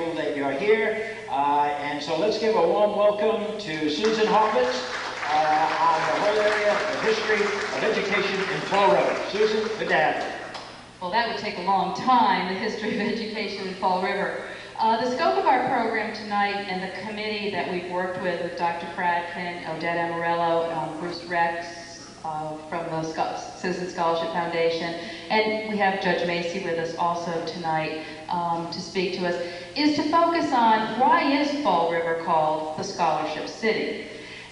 grateful that you're here. And so let's give a warm welcome to Susan Harkness on the whole area of history of education in Fall River. Susan, good to have you. Well, that would take a long time, the history of education in Fall River. The scope of our program tonight and the committee that we've worked with Dr. Fradkin, Odette Amarello, Bruce Rex from the Citizen Scholarship Foundation, and we have Judge Macy with us also tonight to speak to us, is to focus on why is Fall River called the Scholarship City.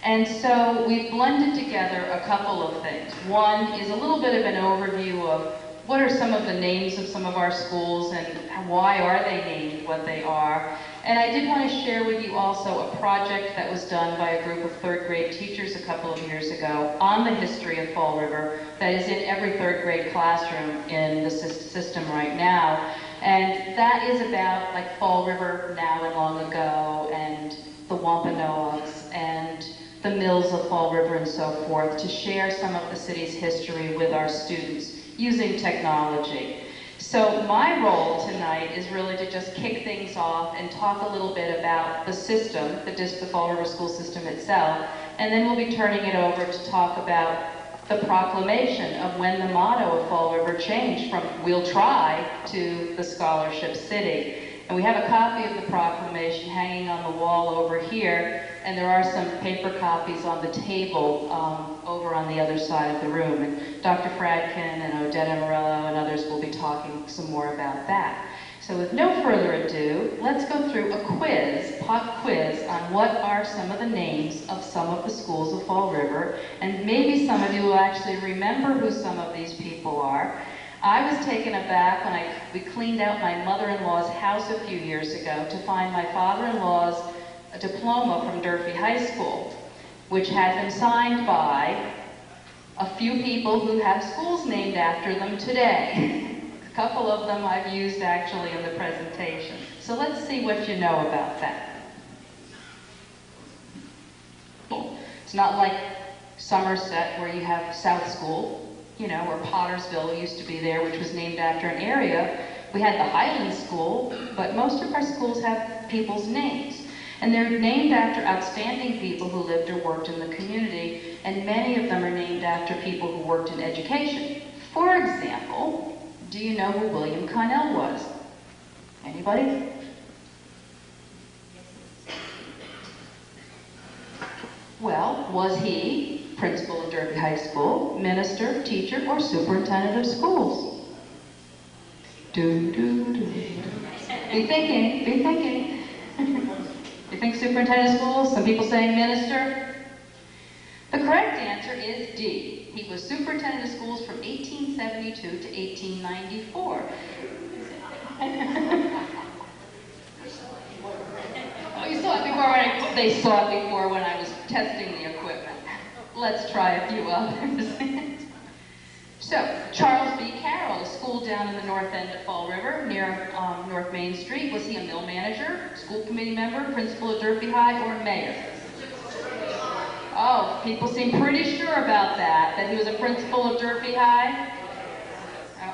And so we've blended together a couple of things. One is a little bit of an overview of what are some of the names of some of our schools and why are they named what they are. And I did want to share with you also a project that was done by a group of third grade teachers a couple of years ago on the history of Fall River that is in every third grade classroom in the system right now. And that is about like Fall River now and long ago and the Wampanoags and the mills of Fall River and so forth, to share some of the city's history with our students using technology. So my role tonight is really to just kick things off and talk a little bit about the system, the Fall River school system itself, and then we'll be turning it over to talk about the proclamation of when the motto of Fall River changed from "We'll try" to the Scholarship City. And we have a copy of the proclamation hanging on the wall over here, and there are some paper copies on the table over on the other side of the room. And Dr. Fradkin and Odette Amarello and others will be talking some more about that. So with no further ado, let's go through a quiz, pop quiz, on what are some of the names of some of the schools of Fall River. And maybe some of you will actually remember who some of these people are. I was taken aback when we cleaned out my mother-in-law's house a few years ago to find my father-in-law's diploma from Durfee High School, which had been signed by a few people who have schools named after them today. A couple of them I've used actually in the presentation. So let's see what you know about that. It's not like Somerset where you have South School, you know, or Pottersville used to be there, which was named after an area. We had the Highland School, but most of our schools have people's names. And they're named after outstanding people who lived or worked in the community, and many of them are named after people who worked in education. For example, do you know who William Connell was? Anybody? Well, was he principal of Durfee High School, minister, teacher, or superintendent of schools? Do, do, do. Be thinking, be thinking. You think superintendent of schools? Some people saying minister? The correct answer is D. He was superintendent of schools from 1872 to 1894. Oh, you saw it before they saw it before when I was testing the equipment. Let's try a few others. So, Charles B. Carroll, a school down in the north end of Fall River, near North Main Street. Was he a mill manager, school committee member, principal of Durfee High, or mayor? Oh, people seem pretty sure about that he was a principal of Durfee High.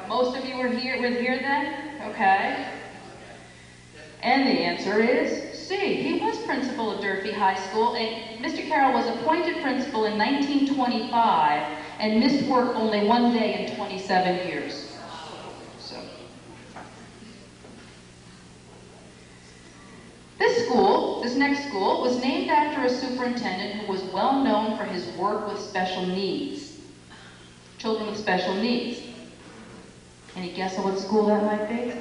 Most of you were here then? Okay. And the answer is C. He was principal of Durfee High School, and Mr. Carroll was appointed principal in 1925 and missed work only one day in 27 years. So. This next school, was named after a superintendent who was well known for his work with special needs. Children with special needs. Any guess on what school that might be?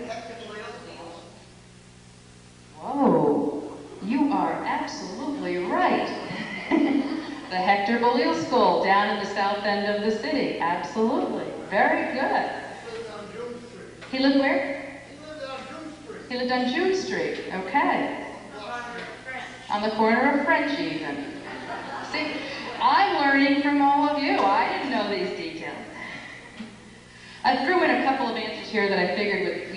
Whoa, you are absolutely right. The Hector Balliol School down in the south end of the city. Absolutely. Very good. He lived where? He lived on June Street. Okay. On the corner of French even. See, I'm learning from all of you. I didn't know these details. I threw in a couple of answers here that I figured would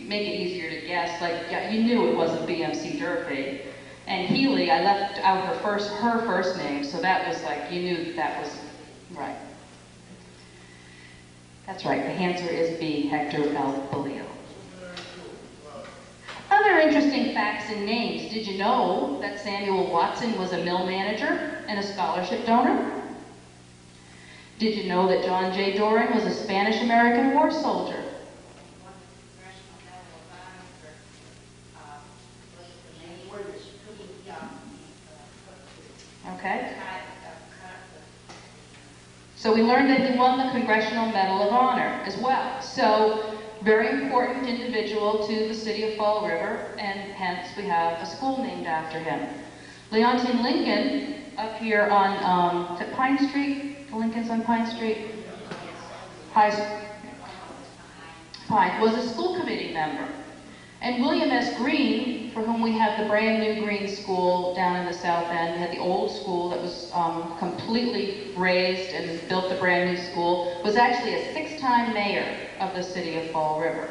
make it easier to guess. Like, yeah, you knew it wasn't BMC Durfee. And Healy, I left out her first name, so that was like, you knew that was right. That's right, the answer is B, Hector L. Balliol. Other interesting facts and names. Did you know that Samuel Watson was a mill manager and a scholarship donor? Did you know that John J. Doran was a Spanish-American war soldier? Okay. So we learned that he won the Congressional Medal of Honor as well. So very important individual to the city of Fall River, and hence we have a school named after him. Leontine Lincoln, up here on, is it Pine Street? The Lincoln's on Pine Street? Pine, was a school committee member. And William S. Green, for whom we have the brand new Green School down in the South End, we had the old school that was completely razed and built the brand new school, was actually a 6-time mayor of the city of Fall River.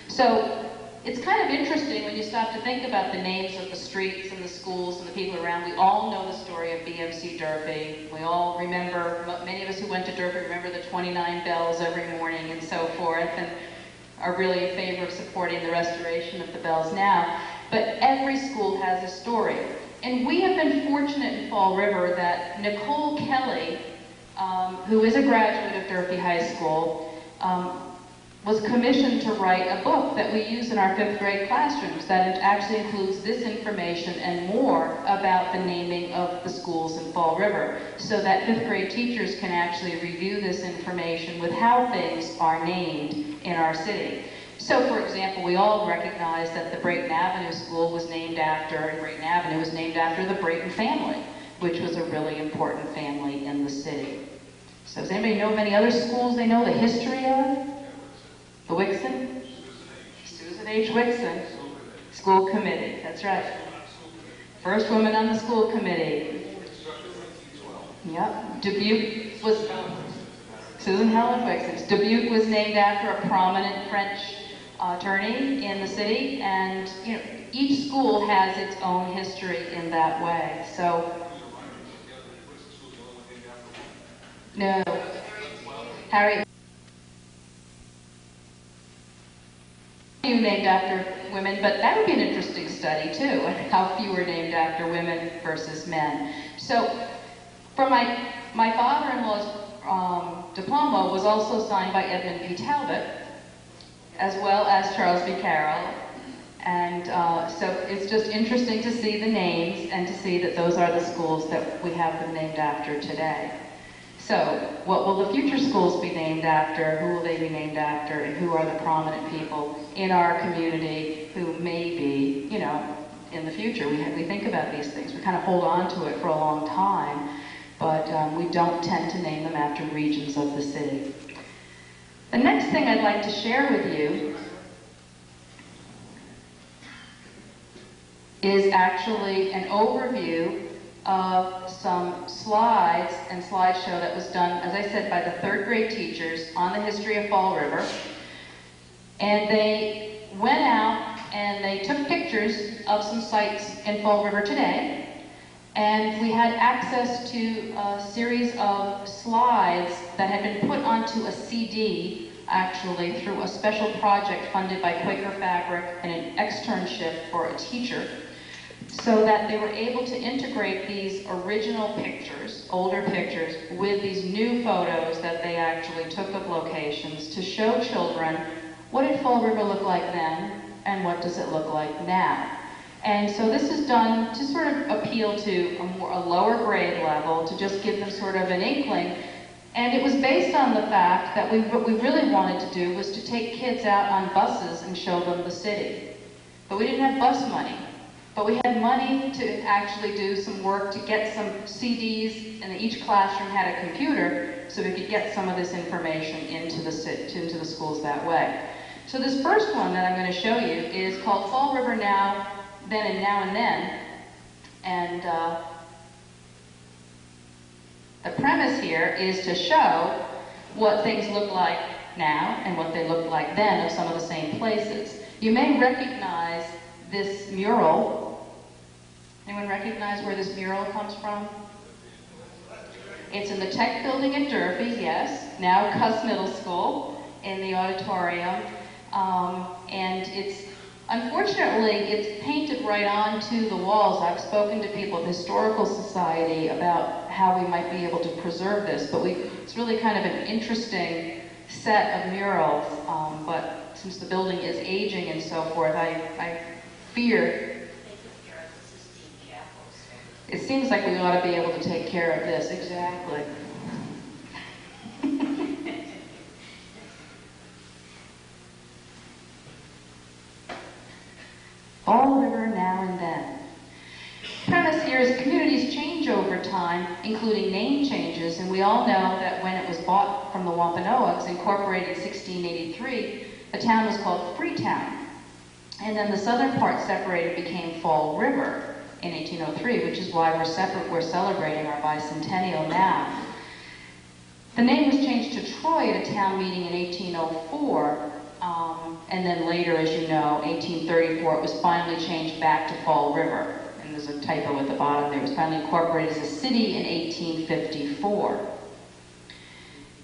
So it's kind of interesting when you stop to think about the names of the streets and the schools and the people around. We all know the story of BMC Durfee. We all remember, many of us who went to Durfee remember the 29 bells every morning and so forth, and are really in favor of supporting the restoration of the bells now. But every school has a story. And we have been fortunate in Fall River that Nicole Kelly, who is a graduate of Durfee High School, was commissioned to write a book that we use in our 5th grade classrooms that actually includes this information and more about the naming of the schools in Fall River, so that 5th grade teachers can actually review this information with how things are named in our city. So, for example, we all recognize that the Brayton Avenue School was named after, and Brayton Avenue was named after the Brayton family, which was a really important family in the city. So does anybody know of any other schools they know the history of? The Wixon? Susan H. Wixon. School committee, that's right. First woman on the school committee. Yep. Dubuque was Susan Helen Wixon. Dubuque was named after a prominent French attorney in the city, and you know, each school has its own history in that way. So, no. Harry. Few named after women, but that would be an interesting study too, how few are named after women versus men. So, for my father-in-law's diploma was also signed by Edmund P. Talbot, as well as Charles B. Carroll, and so it's just interesting to see the names and to see that those are the schools that we have them named after today. So, what will the future schools be named after? Who will they be named after? And who are the prominent people in our community who may be, you know, in the future? We think about these things. We kind of hold on to it for a long time, but we don't tend to name them after regions of the city. The next thing I'd like to share with you is actually an overview of some slides and slideshow that was done, as I said, by the 3rd grade teachers on the history of Fall River. And they went out and they took pictures of some sites in Fall River today. And we had access to a series of slides that had been put onto a CD, actually, through a special project funded by Quaker Fabric and an externship for a teacher, so that they were able to integrate these original pictures, older pictures, with these new photos that they actually took of locations to show children what did Fall River look like then and what does it look like now. And so this is done to sort of appeal to a lower grade level, to just give them sort of an inkling. And it was based on the fact that what we really wanted to do was to take kids out on buses and show them the city. But we didn't have bus money. But we had money to actually do some work to get some CDs, and each classroom had a computer, so we could get some of this information into the schools that way. So this first one that I'm going to show you is called Fall River Now, Then and Now and Then. And the premise here is to show what things look like now and what they look like then of some of the same places. You may recognize this mural. Anyone recognize where this mural comes from? It's in the Tech Building at Durfee, yes. Now Cuss Middle School in the auditorium. And unfortunately, it's painted right onto the walls. I've spoken to people at the Historical Society about how we might be able to preserve this, but it's really kind of an interesting set of murals, but since the building is aging and so forth, I fear it seems like we ought to be able to take care of this. Exactly. Fall River now and then. Premise here is communities change over time, including name changes, and we all know that when it was bought from the Wampanoags, incorporated in 1683, the town was called Freetown. And then the southern part separated became Fall River in 1803, which is why we're celebrating our bicentennial now. The name was changed to Troy at a town meeting in 1804, and then later, as you know, 1834, it was finally changed back to Fall River. And there's a typo at the bottom there. It was finally incorporated as a city in 1854.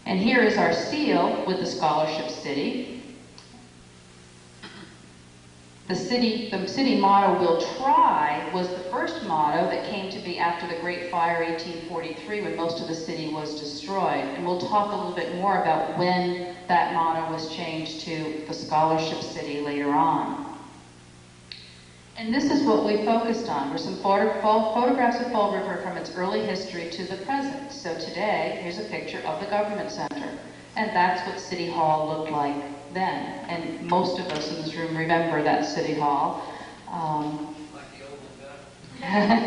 And here is our seal with the Scholarship City. The city motto, "We'll try," was the first motto that came to be after the Great Fire 1843, when most of the city was destroyed. And we'll talk a little bit more about when that motto was changed to the Scholarship City later on. And this is what we focused on. Were some photographs of Fall River from its early history to the present. So today, here's a picture of the Government Center. And that's what City Hall looked like then. And most of us in this room remember that City Hall. Like the old one.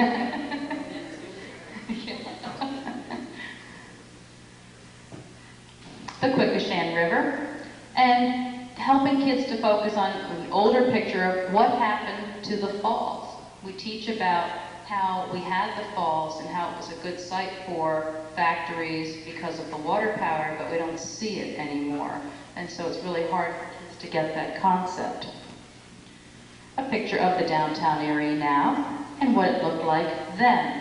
The Quequechan River, and helping kids to focus on an older picture of what happened to the falls. We teach about how we had the falls and how it was a good site for factories because of the water power, but we don't see it anymore. And so it's really hard for kids to get that concept. A picture of the downtown area now and what it looked like then.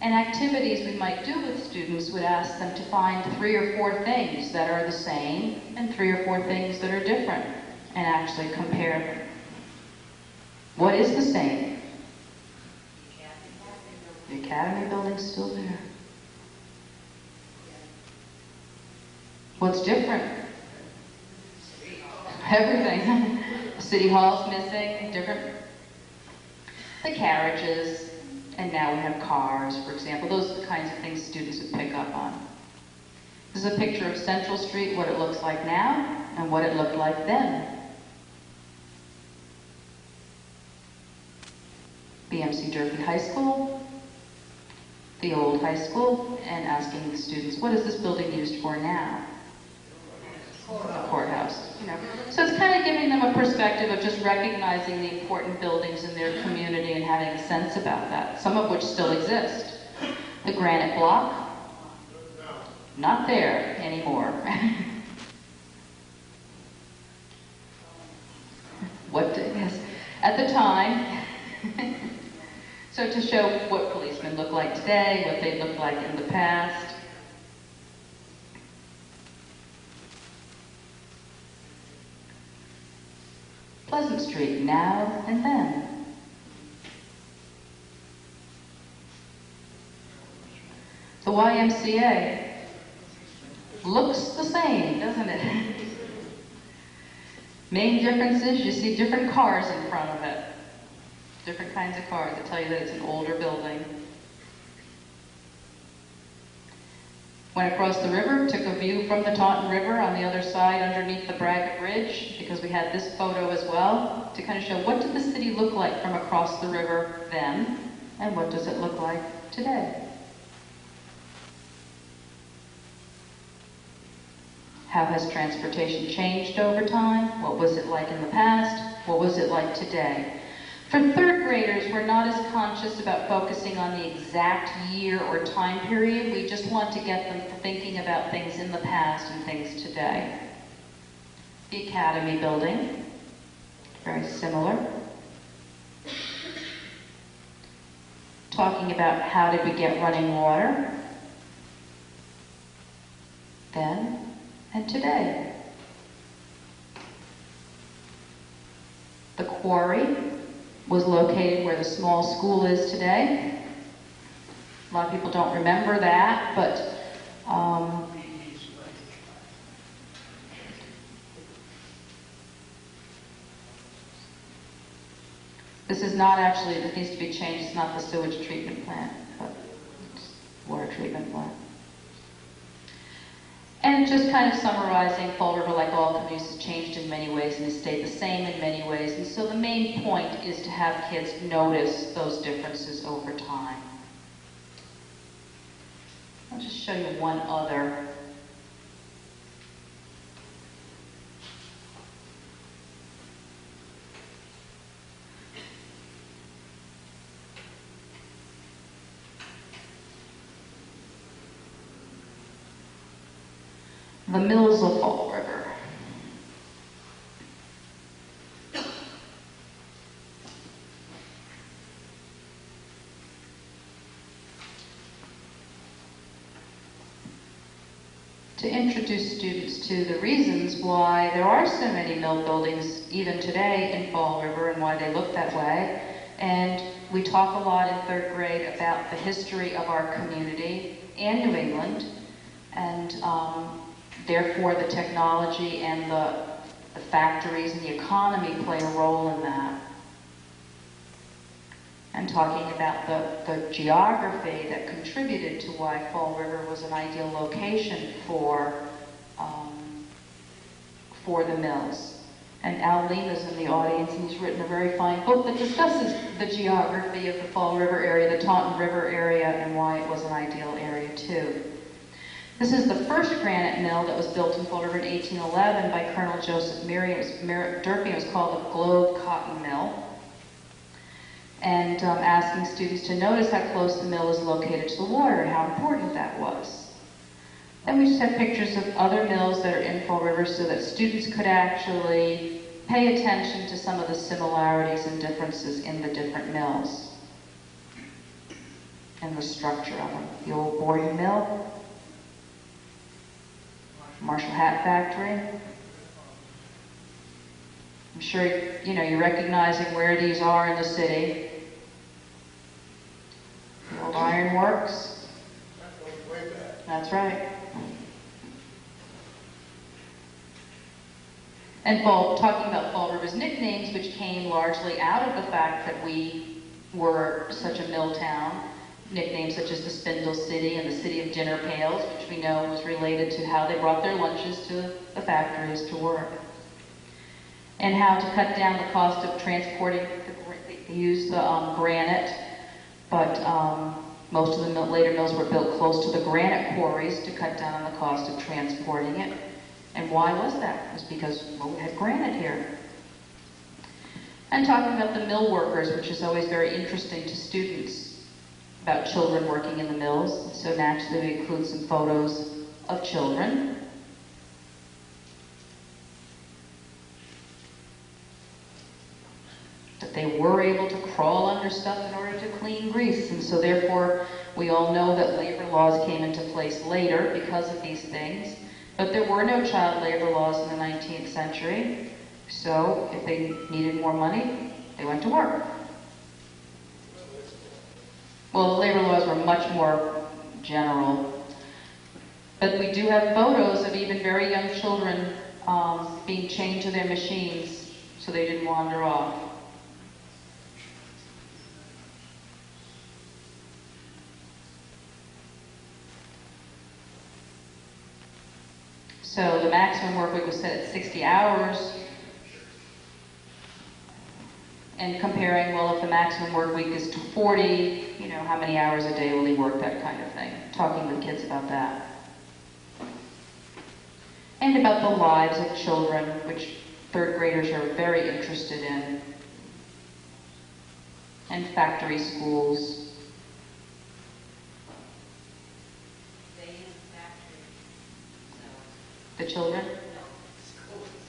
And activities we might do with students would ask them to find 3 or 4 things that are the same and 3 or 4 things that are different and actually compare them. What is the same? The Academy building's still there. What's different? Everything. City Hall's missing, different. The carriages, and now we have cars, for example. Those are the kinds of things students would pick up on. This is a picture of Central Street, what it looks like now, and what it looked like then. BMC Durfee High School, the old high school, and asking the students, what is this building used for now? The courthouse, you know. So it's kind of giving them a perspective of just recognizing the important buildings in their community and having a sense about that, some of which still exist. The granite block, not there anymore. Yes, at the time. So to show what policemen look like today, what they looked like in the past. Pleasant Street, now and then. The YMCA looks the same, doesn't it? Main difference is you see different cars in front of it. Different kinds of cars that tell you that it's an older building. Went across the river, took a view from the Taunton River on the other side underneath the Braggett Bridge, because we had this photo as well, to kind of show what did the city look like from across the river then, and what does it look like today. How has transportation changed over time? What was it like in the past? What was it like today? For third graders, we're not as conscious about focusing on the exact year or time period. We just want to get them thinking about things in the past and things today. The Academy building, very similar. Talking about how did we get running water then and today. quarry was located where the small school is today. A lot of people don't remember that, but this is not actually, it needs to be changed, it's not the sewage treatment plant, but it's water treatment plant. And just kind of summarizing, Fall River, like all communities, has changed in many ways and has stayed the same in many ways. And so the main point is to have kids notice those differences over time. I'll just show you one other. The mills of Fall River. To introduce students to the reasons why there are so many mill buildings even today in Fall River and why they look that way. And we talk a lot in 3rd grade about the history of our community and New England, and therefore the technology and the factories and the economy play a role in that. And talking about the geography that contributed to why Fall River was an ideal location for the mills. And Al Lima's in the audience, and he's written a very fine book that discusses the geography of the Fall River area, the Taunton River area, and why it was an ideal area too. This is the first granite mill that was built in Fall River in 1811 by Colonel Joseph Durfee. It was called the Globe Cotton Mill. And asking students to notice how close the mill is located to the water and how important that was. Then we just have pictures of other mills that are in Fall River so that students could actually pay attention to some of the similarities and differences in the different mills and the structure of them. The old Borden Mill, Marshall Hat Factory. I'm sure you're recognizing where these are in the city. The old Iron Works. That goes way back. That's right. And talking about Fall River's nicknames, which came largely out of the fact that we were such a mill town. Nicknames such as the Spindle City and the City of Dinner Pails, which we know was related to how they brought their lunches to the factories to work. And how to cut down the cost of transporting, they used the granite, but most of the later mills were built close to the granite quarries to cut down on the cost of transporting it. And why was that? It was because, well, we had granite here. And talking about the mill workers, which is always very interesting to students, about children working in the mills. So naturally we include some photos of children. That they were able to crawl under stuff in order to clean grease. And so therefore we all know that labor laws came into place later because of these things. But there were no child labor laws in the 19th century. So if they needed more money, they went to work. Well, the labor laws were much more general. But we do have photos of even very young children being chained to their machines so they didn't wander off. So the maximum work week was set at 60 hours. And comparing, well, if the maximum work week is to 40, how many hours a day will he work, that kind of thing. Talking with kids about that. And about the lives of children, which 3rd graders are very interested in. And factory schools. The children?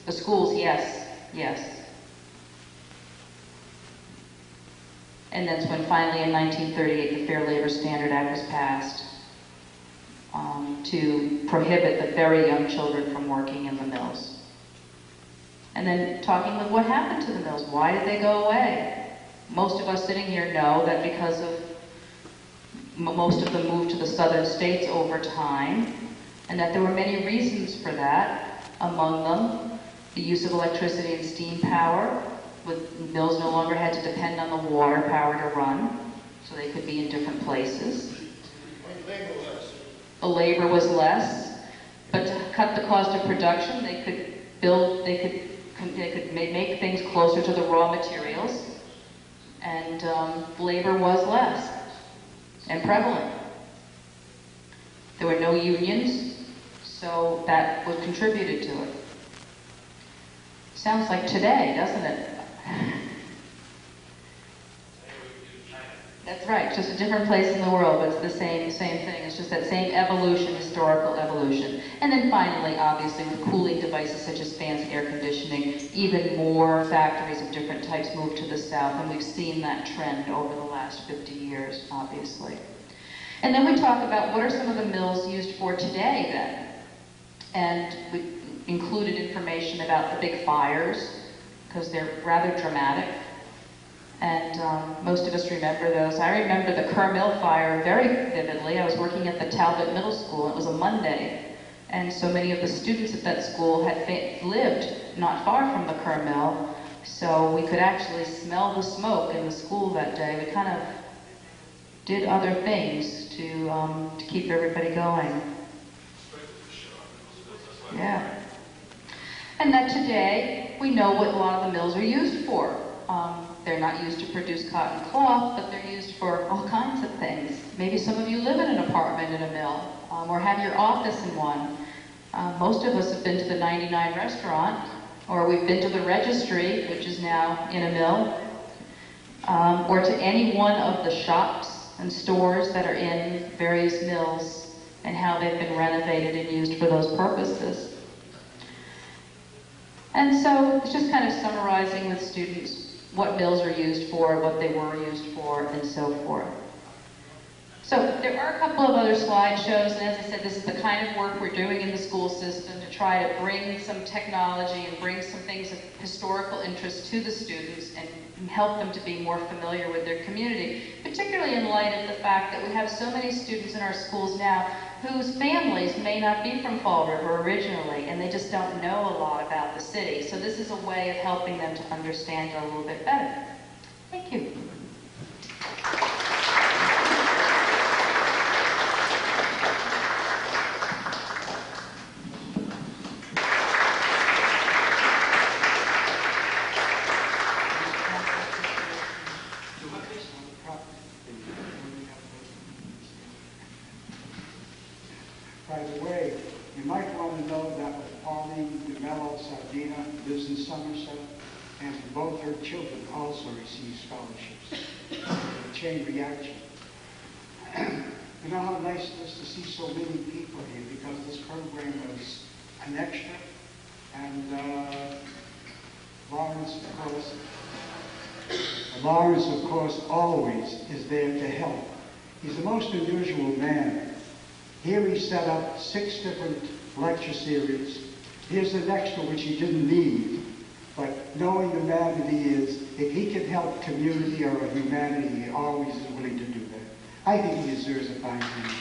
The schools, yes, yes. And that's when finally in 1938 the Fair Labor Standard Act was passed to prohibit the very young children from working in the mills. And And then talking with what happened to the mills. Why did they go away? Most of us sitting here know that because of most of them moved to the southern states over time, and that there were many reasons for that. Among them, the use of electricity and steam power, with mills no longer had to depend on the water power to run, so they could be in different places. The labor was less, but to cut the cost of production, they could build, they could make things closer to the raw materials, and labor was less and prevalent. There were no unions, so that was contributed to it. Sounds like today, doesn't it? That's right, it's just a different place in the world, but it's the same thing. It's just that same evolution, historical evolution. And then finally, obviously, with cooling devices such as fans and air conditioning, even more factories of different types moved to the south, and we've seen that trend over the last 50 years, obviously. And then we talk about what are some of the mills used for today, then? And we included information about the big fires, because they're rather dramatic. And most of us remember those. I remember the Kerr Mill fire very vividly. I was working at the Talbot Middle School. It was a Monday. And so many of the students at that school had lived not far from the Kerr Mill. So we could actually smell the smoke in the school that day. We kind of did other things to keep everybody going. Yeah. And that today, we know what a lot of the mills are used for. They're not used to produce cotton cloth, but they're used for all kinds of things. Maybe some of you live in an apartment in a mill, or have your office in one. Most of us have been to the 99 restaurant, or we've been to the registry, which is now in a mill, or to any one of the shops and stores that are in various mills, and how they've been renovated and used for those purposes. And so it's just kind of summarizing with students what mills are used for, what they were used for, and so forth. So there are a couple of other slideshows, and as I said, this is the kind of work we're doing in the school system to try to bring some technology and bring some things of historical interest to the students and help them to be more familiar with their community, particularly in light of the fact that we have so many students in our schools now whose families may not be from Fall River originally, and they just don't know a lot about the city. So this is a way of helping them to understand it a little bit better. Thank you. By the way, you might want to know that Pauline DeMello Sardina lives in Somerset, and both her children also receive scholarships. A chain reaction. You know how nice it is to see so many people here, because this program was an extra, and Lawrence, of course, always is there to help. He's the most unusual man. Here he set up 6 different lecture series. Here's the next one, which he didn't need. But knowing the man that he is, if he can help community or humanity, he always is willing to do that. I think he deserves a fine thing.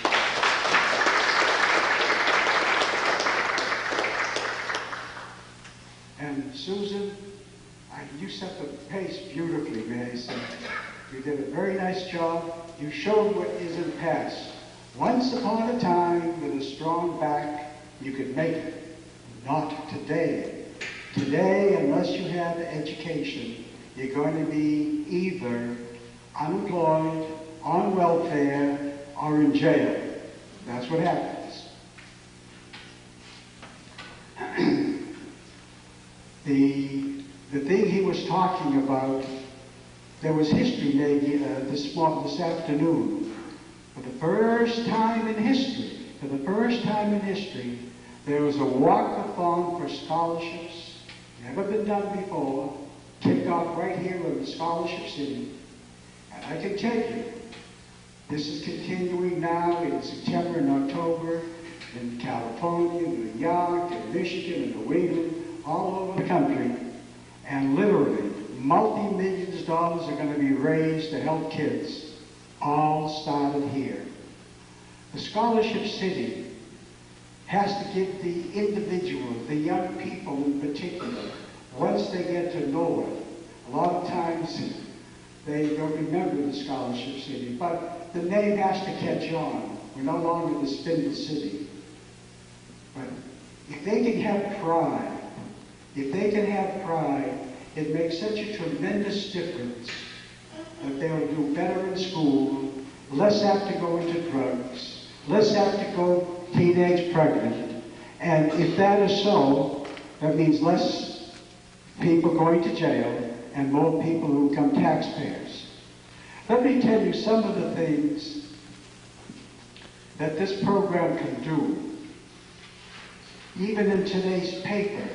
And Susan, you set the pace beautifully, may I say. You did a very nice job. You showed what is in the past. Once upon a time, with a strong back, you could make it. Not today. Today, unless you have education, you're going to be either unemployed, on welfare, or in jail. That's what happens. The thing he was talking about, there was history maybe this afternoon. For the first time in history, there was a walk-a-thon for scholarships, never been done before, kicked off right here in the Scholarship City. And I can tell you, this is continuing now in September and October in California, New York, and Michigan, and New England, all over the country. and literally multi-millions of dollars are going to be raised to help kids, all started here. The Scholarship City has to give the individual, the young people in particular, once they get to know it. A lot of times they don't remember the Scholarship City, but the name has to catch on. We're no longer the Spindle City. But if they can have pride, it makes such a tremendous difference that they'll do better in school, less apt to go into drugs, less apt to go teenage pregnant. And if that is so, that means less people going to jail and more people who become taxpayers. Let me tell you some of the things that this program can do. Even in today's paper,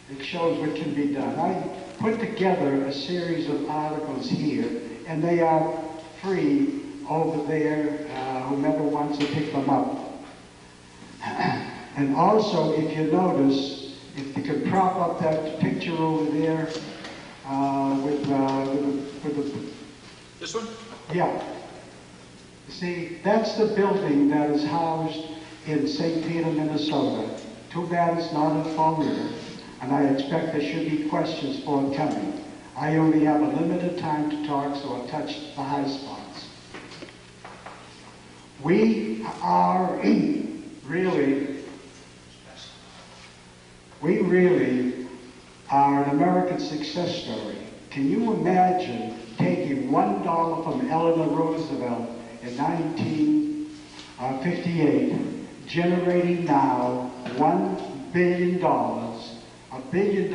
it shows what can be done. I put together a series of articles here, and they are free over there, whomever wants to pick them up. And also, if you notice, if you could prop up that picture over there with the... This one? Yeah. You see, that's the building that is housed in St. Peter, Minnesota. Too bad it's not in Fall River, and I expect there should be questions forthcoming. I only have a limited time to talk, so I'll touch the high spots. We really are an American success story. Can you imagine taking $1 from Eleanor Roosevelt in 1958, generating now $1 billion. $1 billion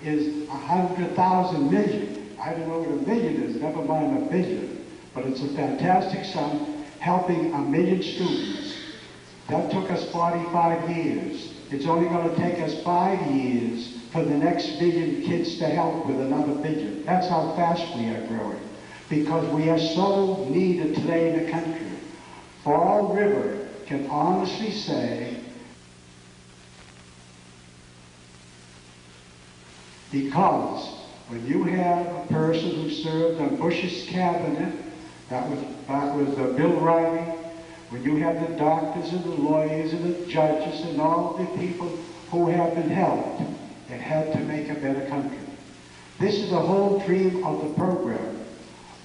is 100,000 million. I don't know what a million is, never mind a billion. But it's a fantastic sum, helping 1 million students. That took us 45 years. It's only going to take us 5 years for the next billion kids to help with another billion. That's how fast we are growing, because we are so needed today in the country. Fall River can honestly say, because when you have a person who served on Bush's cabinet, that was Bill Riley, when you have the doctors and the lawyers and the judges and all the people who have been helped, it had to make a better country. This is the whole dream of the program.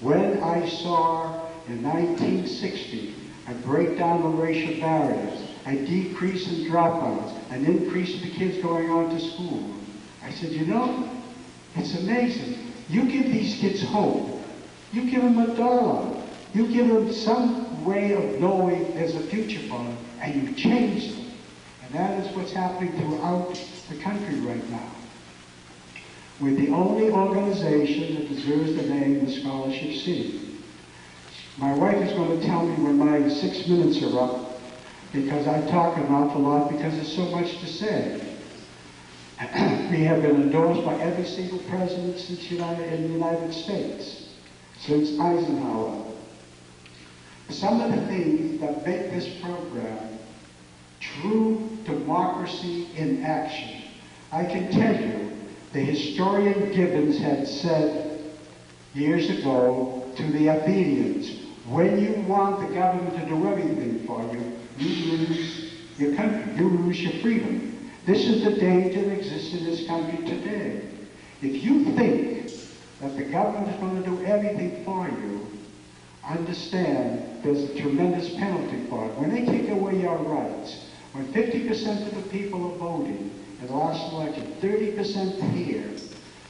When I saw in 1960 a breakdown of racial barriers, a decrease in dropouts, an increase in the kids going on to school, I said, you know, it's amazing. You give these kids hope. You give them $1. You give them some way of knowing there's a future for them, and you change them. And that is what's happening throughout the country right now. We're the only organization that deserves the name the Scholarship City. My wife is going to tell me when my 6 minutes are up, because I talk an awful lot because there's so much to say. We have been endorsed by every single president since in the United States, since Eisenhower. Some of the things that make this program true democracy in action. I can tell you, the historian Gibbons had said years ago to the Athenians, when you want the government to do everything for you, you lose your country, you lose your freedom. This is the danger that exists in this country today. If you think that the government is going to do everything for you, understand there's a tremendous penalty for it. When they take away your rights, when 50% of the people are voting in the last election, 30% here,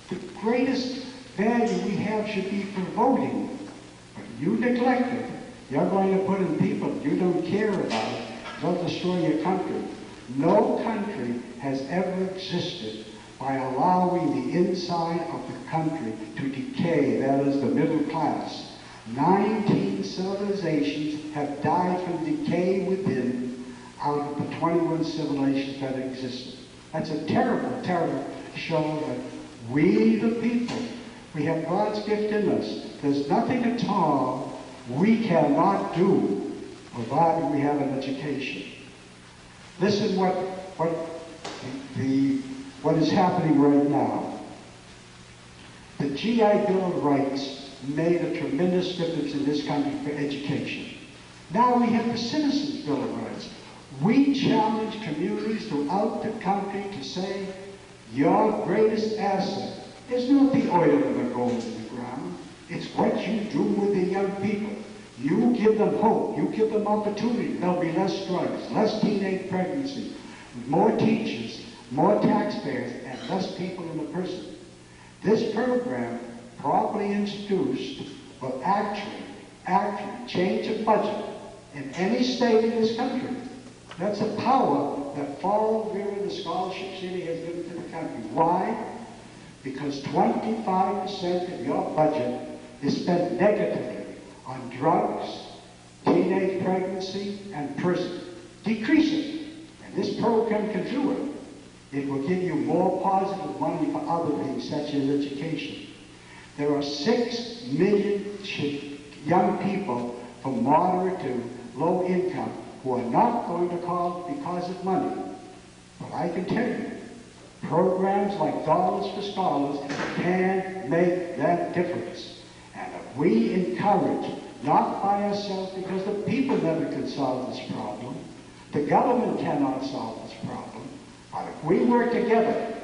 the greatest value we have should be for voting. But you neglect it. You're going to put in people you don't care about. They'll destroy your country. No country has ever existed by allowing the inside of the country to decay, that is the middle class. 19 civilizations have died from decay within out of the 21 civilizations that existed. That's a terrible, terrible show that we, the people, we have God's gift in us. There's nothing at all we cannot do, provided we have an education. Listen what what is happening right now. The GI Bill of Rights made a tremendous difference in this country for education. Now we have the Citizens Bill of Rights. We challenge communities throughout the country to say, your greatest asset is not the oil and the gold in the ground. It's what you do with the young people. You give them hope. You give them opportunity. There'll be less drugs, less teenage pregnancy, more teachers, more taxpayers, and less people in the prison. This program, properly introduced, will actually change the budget in any state in this country. That's a power that Fall River, the scholarship city, has given to the country. Why? Because 25% of your budget is spent negatively on drugs, teenage pregnancy, and prison. Decrease it. And this program can do it. It will give you more positive money for other things, such as education. There are 6 million young people from moderate to low income who are not going to college because of money. But I can tell you, programs like Dollars for Scholars can make that difference. And if we encourage, not by ourselves, because the people never can solve this problem, the government cannot solve this problem, but if we work together,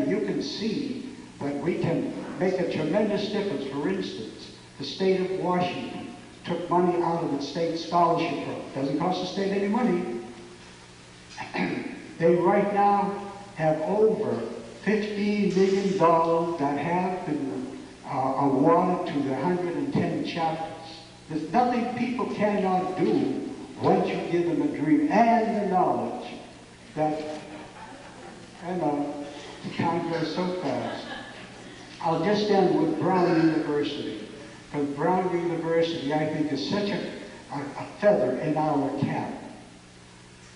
you can see that we can make a tremendous difference. For instance, the state of Washington took money out of its state scholarship program. Doesn't cost the state any money. They right now have over $15 million that have been awarded to the 110 chapters. There's nothing people cannot do once you give them a dream and the knowledge that, I know, the time goes so fast. I'll just end with Brown University. Because Brown University, I think, is such a feather in our cap.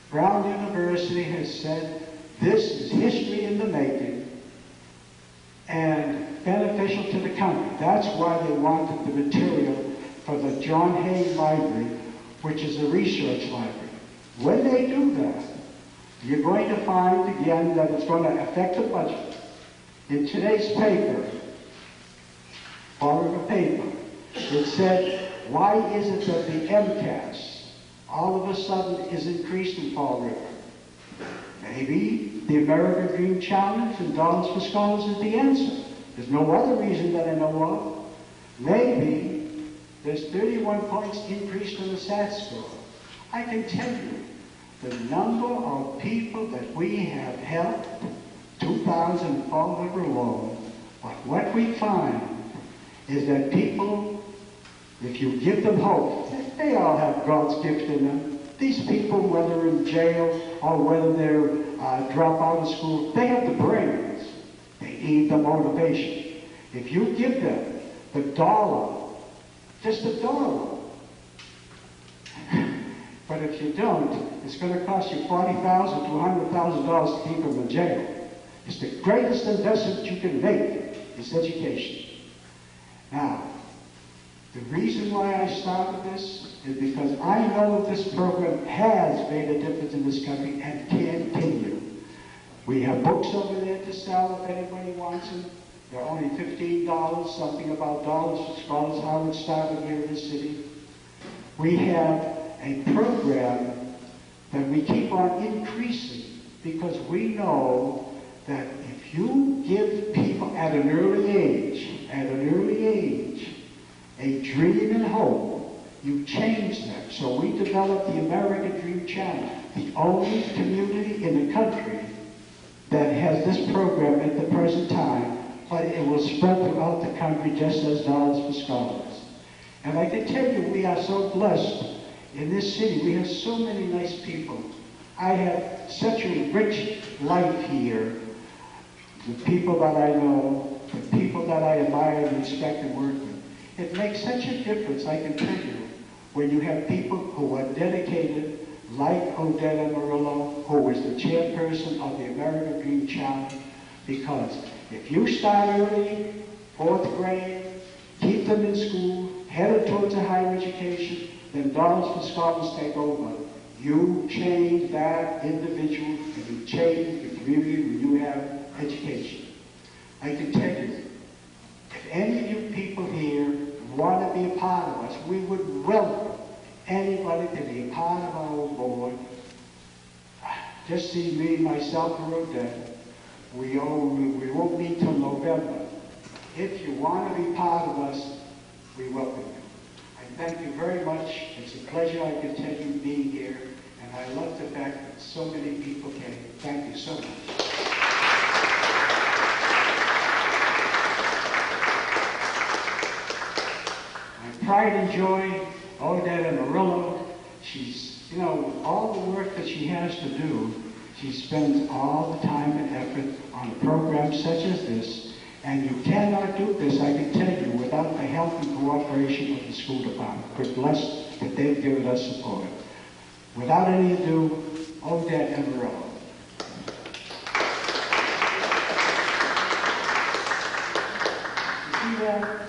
Brown University has said, this is history in the making and beneficial to the country. That's why they wanted the material for the John Hay Library, which is a research library. When they do that, you're going to find again that it's going to affect the budget. In today's paper, or a paper, it said, why is it that the MCAS all of a sudden is increased in Fall River? Maybe the American Dream Challenge and Dollars for Scholars is the answer. There's no other reason that I know of. Maybe there's 31 points increased in the SAT score. I can tell you the number of people that we have helped, 2,000 in Fall River alone, but what we find is that people, if you give them hope, they all have God's gift in them. These people, whether in jail or whether they're drop out of school, they have the brains. They need the motivation. If you give them the dollar, just a dollar, but if you don't, it's going to cost you $40,000 to $100,000 to keep them in jail. It's the greatest investment you can make is education. Now, the reason why I started this is because I know this program has made a difference in this country and can continue. We have books over there to sell if anybody wants them. They're only $15, something about Dollars for Scholars, how it started here in this city. We have a program that we keep on increasing because we know that if you give people at an early age, a dream and hope, you change them. So we developed the American Dream Challenge, the only community in the country that has this program at the present time, but it will spread throughout the country just as Dollars for Scholars. And I can tell you, we are so blessed in this city. We have so many nice people. I have such a rich life here. The people that I know, the people that I admire and respect and work with. It makes such a difference, I can tell you, when you have people who are dedicated, like Odetta Murillo, who is the chairperson of the American Dream Challenge, because if you start early, 4th grade, keep them in school, headed towards a higher education, then Dollars for Scholars take over. You change that individual, and you change the community when you have education. I can tell you, if any of you people here want to be a part of us, we would welcome anybody to be a part of our board. Just see me, myself, and Odette. We won't meet till November. If you want to be part of us, we welcome you. I thank you very much. It's a pleasure I continue being here, and I love the fact that so many people came. Thank you so much. My pride and joy, Odette Amarillo. She's, you know, all the work that she has to do, she spends all the time and effort on a program such as this. And you cannot do this, I can tell you, without the help and cooperation of the school department. We're blessed that they've given us support. Without any ado, Odette Amarillo. You see that?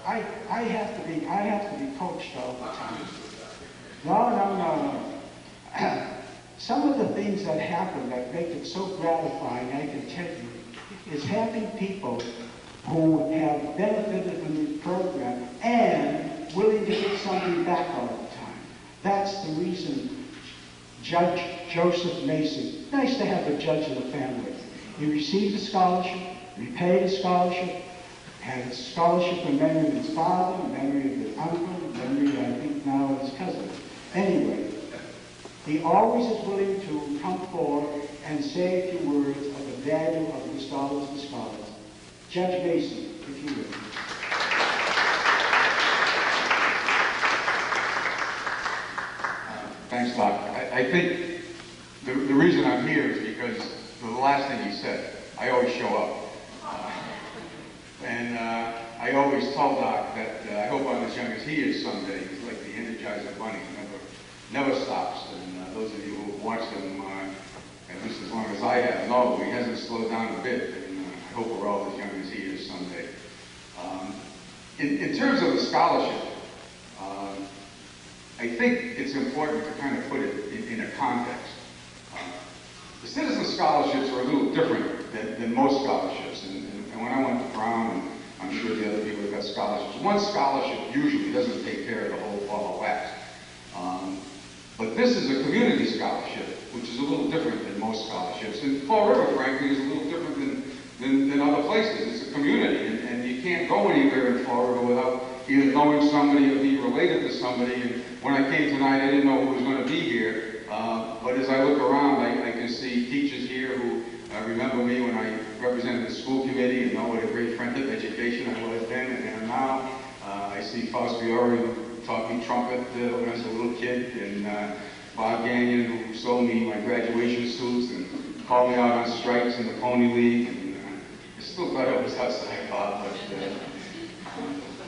I have to be coached all the time. No. Some of the things that happen that make it so gratifying, I can tell you, is having people who have benefited from the program and willing to give something back all the time. That's the reason Judge Joseph Mason, nice to have a judge in the family. He received a scholarship, repaid a scholarship, had a scholarship in memory of his father, in memory of his uncle, in memory, I think now, of his cousin. Anyway, he always is willing to come forward and say a few words of the value of the scholars and scholars. Judge Mason, if you will. Thanks, Doc. I think the reason I'm here is because the last thing you said, I always show up. I always tell Doc that I hope I'm as young as he is someday. He's like the Energizer Bunny, never stops. And those of you who watch him, at least as long as I have, know he hasn't slowed down a bit. And I hope we're all as young as he is someday. In terms of the scholarship, I think it's important to kind of put it in a context. The citizen scholarships are a little different than most scholarships. And when I went to Brown, and I'm sure the other people have got scholarships, one scholarship usually doesn't take care of the whole ball of wax. But this is a community scholarship, which is a little different than most scholarships. And Fall River, frankly, is a little different than other places. It's a community, and you can't go anywhere in Fall River without either knowing somebody or being related to somebody. And when I came tonight, I didn't know who was going to be here. But as I look around, I can see teachers here who remember me when I represented the school committee and know what a great friend of education I was then and am now. I see Faust Fiore, who taught me trumpet when I was a little kid, and Bob Gagnon, who sold me my graduation suits and called me out on strikes in the Pony League. And I still thought I was outside, Bob,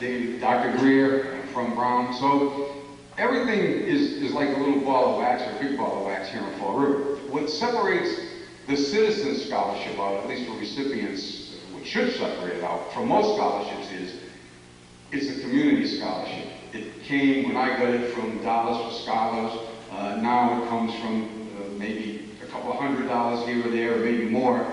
but Dr. Greer from Brown. So everything is like a little ball of wax or a big ball of wax here in Fall River. What separates the citizen scholarship out, at least for recipients, what should separate it out from most scholarships is it's a community scholarship. It came, when I got it, from Dollars for Scholars. Now it comes from maybe a couple $100 here or there, or maybe more.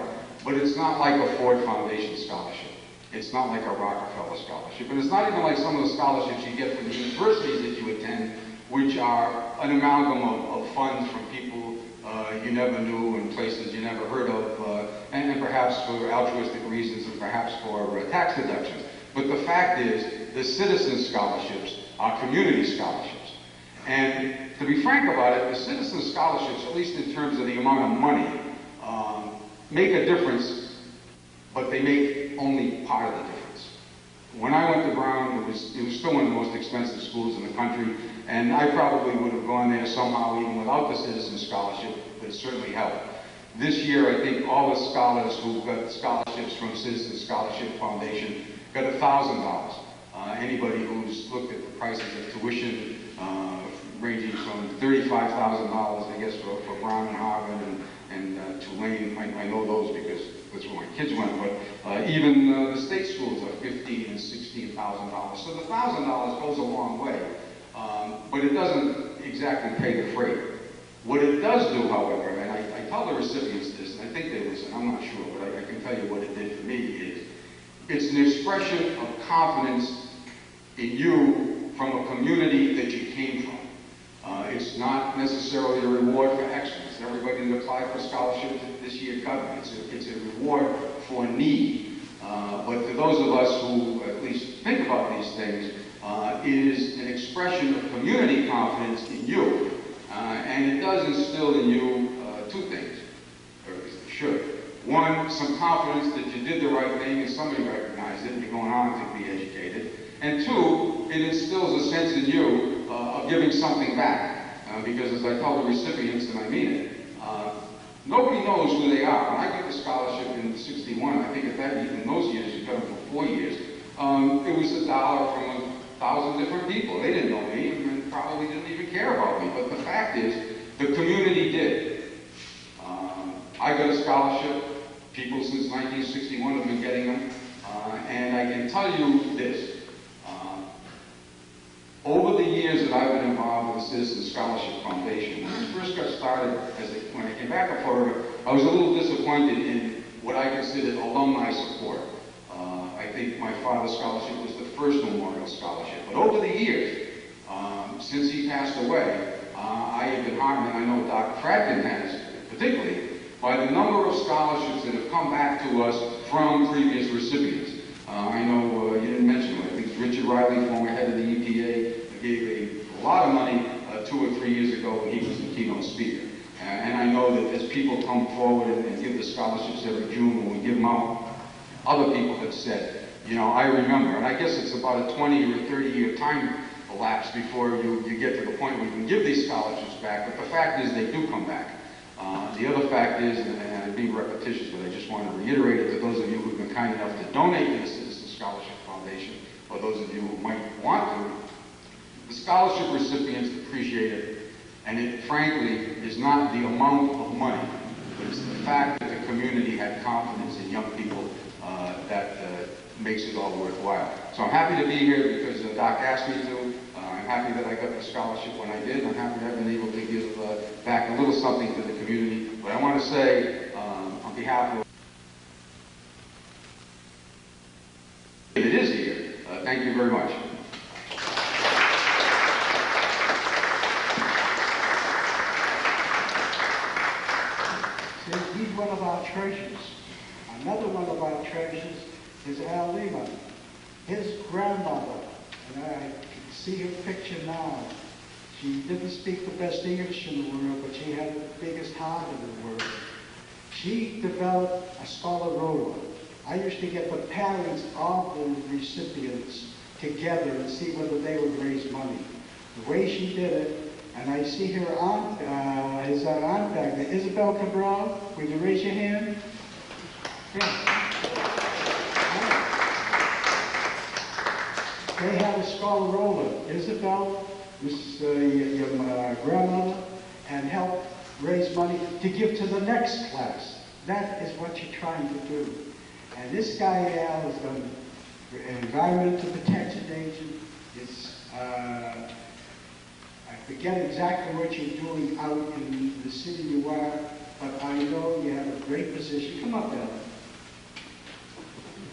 But it's not like a Ford Foundation scholarship. It's not like a Rockefeller scholarship. And it's not even like some of the scholarships you get from the universities that you attend, which are an amalgam of funds from people you never knew and places you never heard of, and perhaps for altruistic reasons and perhaps for tax deductions. But the fact is, the citizen scholarships are community scholarships. And to be frank about it, the citizen scholarships, at least in terms of the amount of money, make a difference, but they make only part of the difference. When I went to Brown, it was still one of the most expensive schools in the country, and I probably would have gone there somehow even without the citizen scholarship, but it certainly helped. This year, I think all the scholars who got scholarships from Citizen Scholarship Foundation got $1,000. Anybody who's looked at the prices of tuition, ranging from $35,000, I guess, for Brown and Harvard and Tulane, I know those because that's where my kids went, but even the state schools are $15,000 and $16,000. So the $1,000 goes a long way, but it doesn't exactly pay the freight. What it does do, however, and I tell the recipients this, and I think they listen, I'm not sure, but I can tell you what it did for me is, it's an expression of confidence in you from a community that you came from. It's not necessarily a reward for excellence. Everybody that applied for scholarships this year got it. It's a reward for need. But to those of us who at least think about these things, it is an expression of community confidence in you. And it does instill in you two things, or at least it should. One, some confidence that you did the right thing and somebody recognized it and you're going on to be educated. And two, it instills a sense in you of giving something back. Because as I tell the recipients, and I mean it, nobody knows who they are. When I got the scholarship in '61, I think at that, even those years, you got them for 4 years, it was $1 from 1,000 different people. They didn't know me and probably didn't even care about me. But the fact is, the community did. I got a scholarship. People since 1961 have been getting them. And I can tell you this. Over the years that I've been involved with the Citizen Scholarship Foundation, when it first got started, when I came back to Florida, I was a little disappointed in what I considered alumni support. I think my father's scholarship was the first memorial scholarship. But over the years, since he passed away, I have been heartened, and I know Dr. Fradkin has, particularly, by the number of scholarships that have come back to us from previous recipients. I know you didn't mention it. I think Richard Riley, former head of the EPA, gave a lot of money 2 or 3 years ago when he was the keynote speaker. And I know that as people come forward and give the scholarships every June when we give them out, other people have said, you know, I remember. And I guess it's about a 20 or 30-year time elapse before you get to the point where you can give these scholarships back. But the fact is they do come back. The other fact is, and I'm being repetitious, but I just want to reiterate it to those of you who've been kind enough to donate to the Citizen Scholarship Foundation, or those of you who might want to, the scholarship recipients appreciate it, and it frankly is not the amount of money, but it's the fact that the community had confidence in young people that makes it all worthwhile. So I'm happy to be here because Doc asked me to. I'm happy that I got the scholarship when I did. I'm happy to have been able to give back a little something to the community. But I want to say, on behalf of it is here, thank you very much. He's one of our treasures. Another one of our treasures is Al Lehman. His grandmother, and I can see her picture now. She didn't speak the best English in the world, but she had the biggest heart in the world. She developed a scholar roller. I used to get the parents of the recipients together and see whether they would raise money. The way she did it, and I see her aunt, his aunt back there, Isabel Cabral. Would you raise your hand? Yeah. They had a scholar roller. Isabel was your grandmother, and helped raise money to give to the next class. That is what you're trying to do. And this guy, Al, is an environmental protection agent. It's, I forget exactly what you're doing out in the city you are, but I know you have a great position. Come up, Al.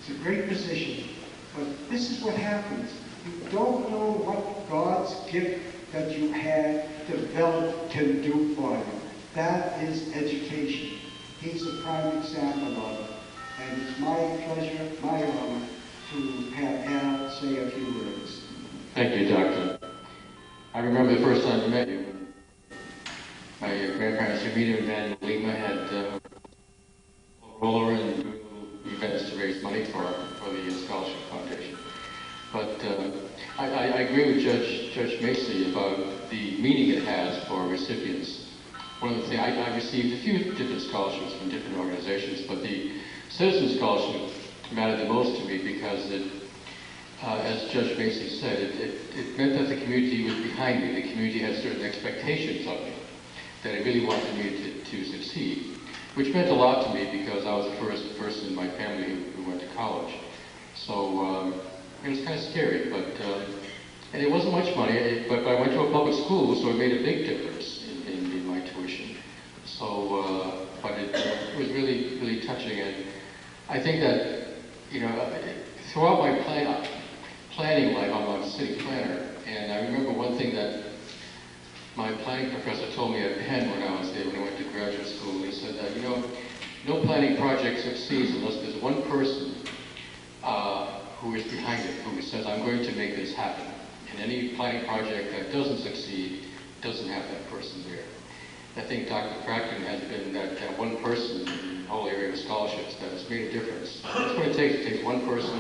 It's a great position. But this is what happens. You don't know what God's gift that you had developed can do for you. That is education. He's a prime example of it. And it's my pleasure, my honor, to have Al say a few words. Thank you, Doctor. I remember the first time I met you. My grandparents were meeting in Van Lima, had a roller and doing little events to raise money for the Scholarship Foundation. But I agree with Judge Macy about the meaning it has for recipients. One of the things, I received a few different scholarships from different organizations, but the Citizen Scholarship mattered the most to me because it, as Judge Macy said, it meant that the community was behind me. The community had certain expectations of me, that it really wanted me to succeed, which meant a lot to me because I was the first person in my family who went to college. So it was kind of scary, but and it wasn't much money, but I went to a public school, so it made a big difference in my tuition. was really, really touching. And I think that, you know, throughout my planning life, I'm a city planner, and I remember one thing that my planning professor told me at Penn when I was there, when I went to graduate school. He said that, you know, no planning project succeeds unless there's one person who is behind it, who says, I'm going to make this happen. And any planning project that doesn't succeed doesn't have that person there. I think Dr. Fratkin has been that one person in the whole area of scholarships that has made a difference. That's what it takes. It takes one person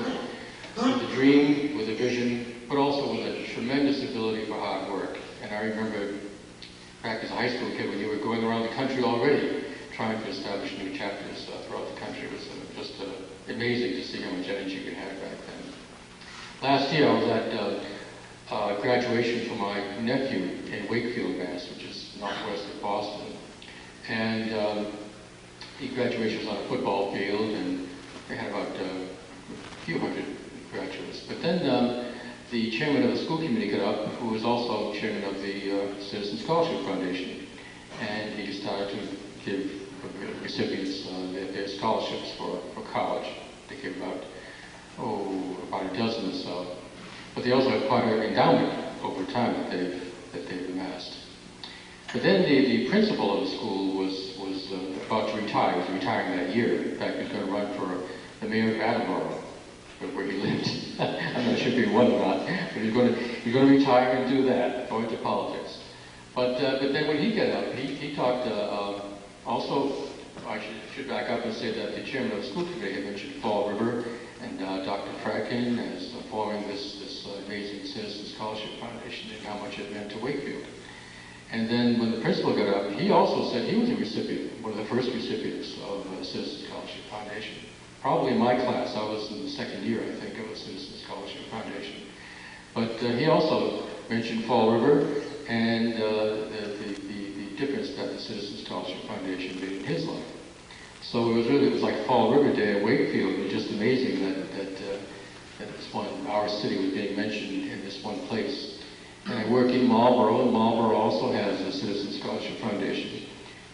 with a dream, with a vision, but also with a tremendous ability for hard work. And I remember back as a high school kid when you were going around the country already trying to establish new chapters throughout the country. It was just amazing to see how much energy we had back then. Last year I was at graduation for my nephew in Wakefield, Mass., which is northwest of Boston. And the graduation was on a football field, and they had about a few hundred graduates. But then the chairman of the school committee got up, who was also chairman of the Citizen Scholarship Foundation, and he started to give recipients their scholarships for college. They gave about a dozen or so. But they also have quite an endowment over time that they've amassed. But then the principal of the school was about to retire. He was retiring that year. In fact, he was going to run for the mayor of Attleboro, where he lived. I'm not sure if he won or not, but he's going to retire and do that, go into politics. But then when he got up, he talked also. I should back up and say that the chairman of the school committee had mentioned Fall River, and Dr. Fratkin as forming this amazing Citizen Scholarship Foundation and how much it meant to Wakefield. And then when the principal got up, he also said he was a recipient, one of the first recipients of the Citizen Scholarship Foundation. Probably in my class, I was in the second year, I think, of the Citizen Scholarship Foundation. But he also mentioned Fall River and the difference that the Citizen Scholarship Foundation made in his life. So it was like Fall River Day at Wakefield. It was just amazing that our city was being mentioned in this one place. And I work in Marlboro, and Marlboro also has a Citizen Scholarship Foundation.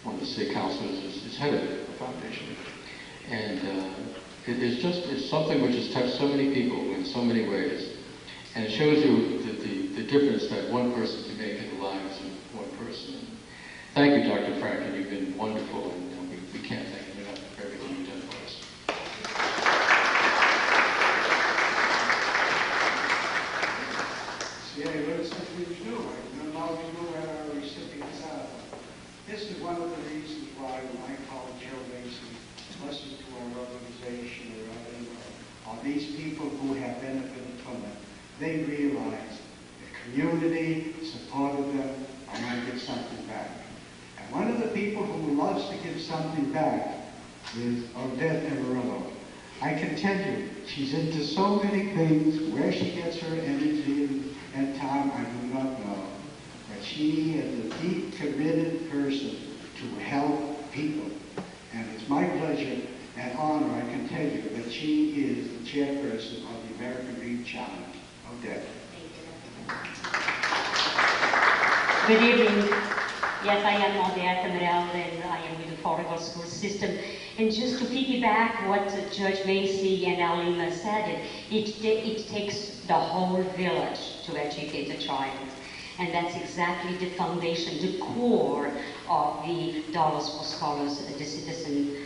One of the city councilors is head of the foundation. And it's something which has touched so many people in so many ways. And it shows you the difference that one person can make in the lives of one person. Thank you, Dr. Fratkin. You've been wonderful, and we can't thank you enough for everything you've done for us. See, I learned something new. Now we know where our recipients are. This is one of the reasons why when I call Joe Mason, listen to our organization or these people who have benefited from it, they realize the community supported them and I get something back. And one of the people who loves to give something back is Odette Amarillo. I can tell you, she's into so many things. Where she gets her energy and time, I do not know. But she is a deep, committed person to help people. And it's my pleasure and honor, I can tell you, that she is the chairperson of the American Dream Challenge. Odette. Good evening. Yes, I am Odette Amarillo, and I am with the Fall River School System. And just to piggyback what Judge Macy and Alima said, it takes the whole village to educate a child. And that's exactly the foundation, the core of the Dollars for Scholars, the Citizen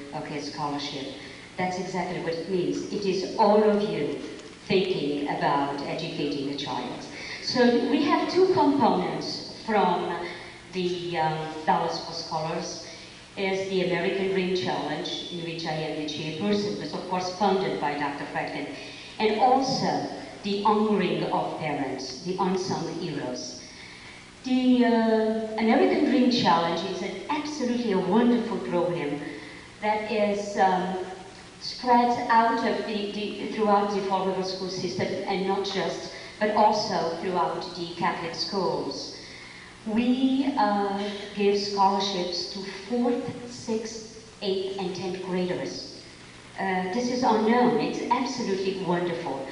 Scholarship. That's exactly what it means. It is all of you thinking about educating a child. So we have two components from the Dollars for Scholars. Is the American Dream Challenge, in which I am the chairperson, was of course funded by Dr. Fratkin, and also the honoring of parents, the unsung heroes. The American Dream Challenge is absolutely a wonderful program that is spread out of throughout the Fall River school system, and not just, but also throughout the Catholic schools. We give scholarships to 4th, 6th, 8th, and 10th graders. This is unknown. It's absolutely wonderful.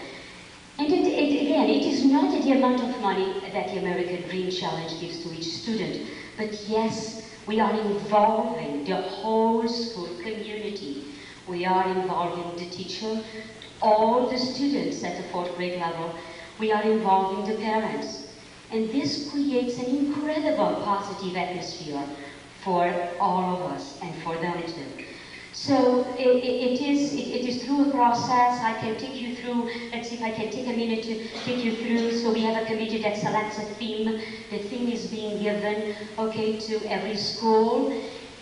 And again, it is not the amount of money that the American Dream Challenge gives to each student, but yes, We are involving the whole school community. We are involving the teacher, all the students at the 4th grade level. We are involving the parents. And this creates an incredible positive atmosphere for all of us and for them too. So it is through a process. I can take you through, let's see if I can take a minute to take you through. So we have a committee that selects a theme. The theme is being given, okay, to every school.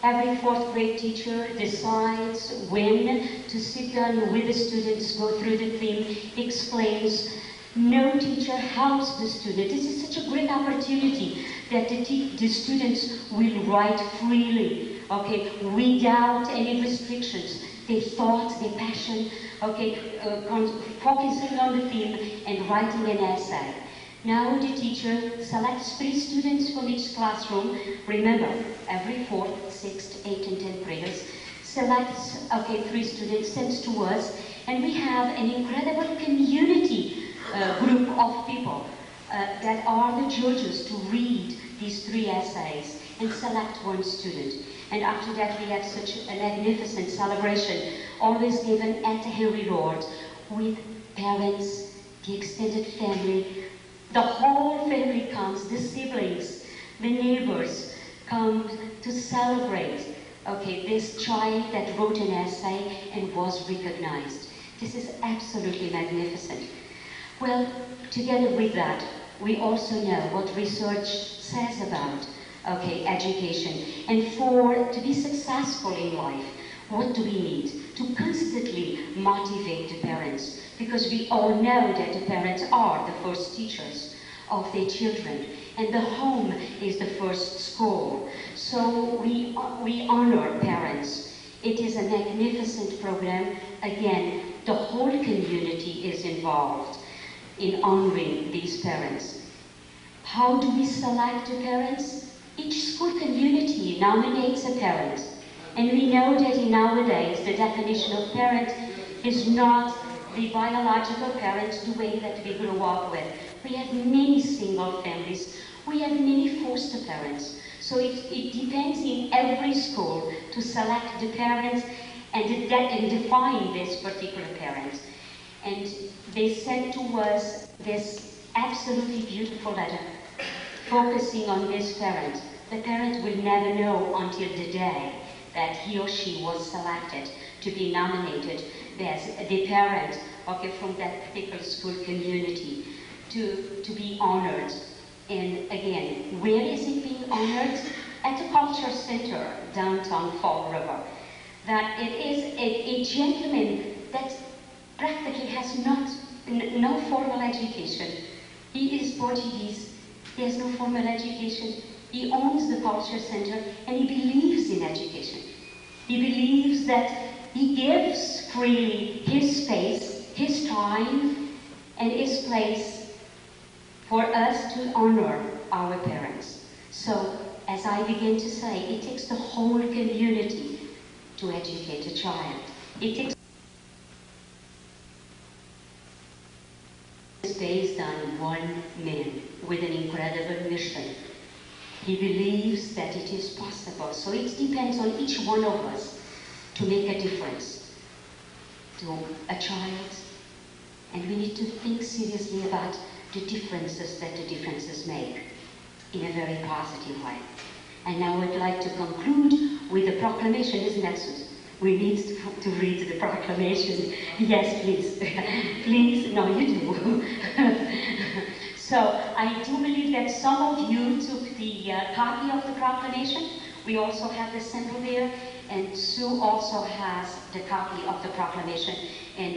Every 4th grade teacher decides when to sit down with the students, go through the theme, explains. No teacher helps the student. This is such a great opportunity that the students will write freely, okay, without any restrictions. Their thoughts, their passion, okay, focusing on the theme and writing an essay. Now the teacher selects 3 students from each classroom. Remember, every 4th, 6th, 8th, and 10th graders selects, okay, 3 students, sends to us, and we have an incredible community group of people that are the judges to read these 3 essays and select 1 student. And after that we have such a magnificent celebration, always given at the Henry Lord, with parents, the extended family. The whole family comes, the siblings, the neighbors come to celebrate, okay, this child that wrote an essay and was recognized. This is absolutely magnificent. Well, together with that, we also know what research says about, okay, education. And to be successful in life, what do we need? To constantly motivate the parents, because we all know that the parents are the first teachers of their children, and the home is the first school. So we honor parents. It is a magnificent program. Again, the whole community is involved in honoring these parents. How do we select the parents? Each school community nominates a parent. And we know that nowadays the definition of parent is not the biological parent the way that we grew up with. We have many single families. We have many foster parents. So it depends in every school to select the parents and define this particular parent. And they sent to us this absolutely beautiful letter focusing on this parent. The parent will never know until the day that he or she was selected to be nominated as the parent, okay, from that particular school community to be honored. And again, where is it being honored? At the Culture Center, downtown Fall River. That it is a gentleman that practically has no formal education. He is Portuguese. He has no formal education. He owns the Culture Center and he believes in education. He believes that he gives freely his space, his time, and his place for us to honor our parents. So, as I begin to say, it takes the whole community to educate a child. It takes is based on one man with an incredible mission. He believes that it is possible. So it depends on each one of us to make a difference to a child. And we need to think seriously about the differences that the differences make in a very positive way. And now I'd like to conclude with the proclamation, isn't that, Susan? We need to read the proclamation. Yes, please. Please. No, you do. So I do believe that some of you took the copy of the proclamation. We also have the symbol there, and Sue also has the copy of the proclamation. And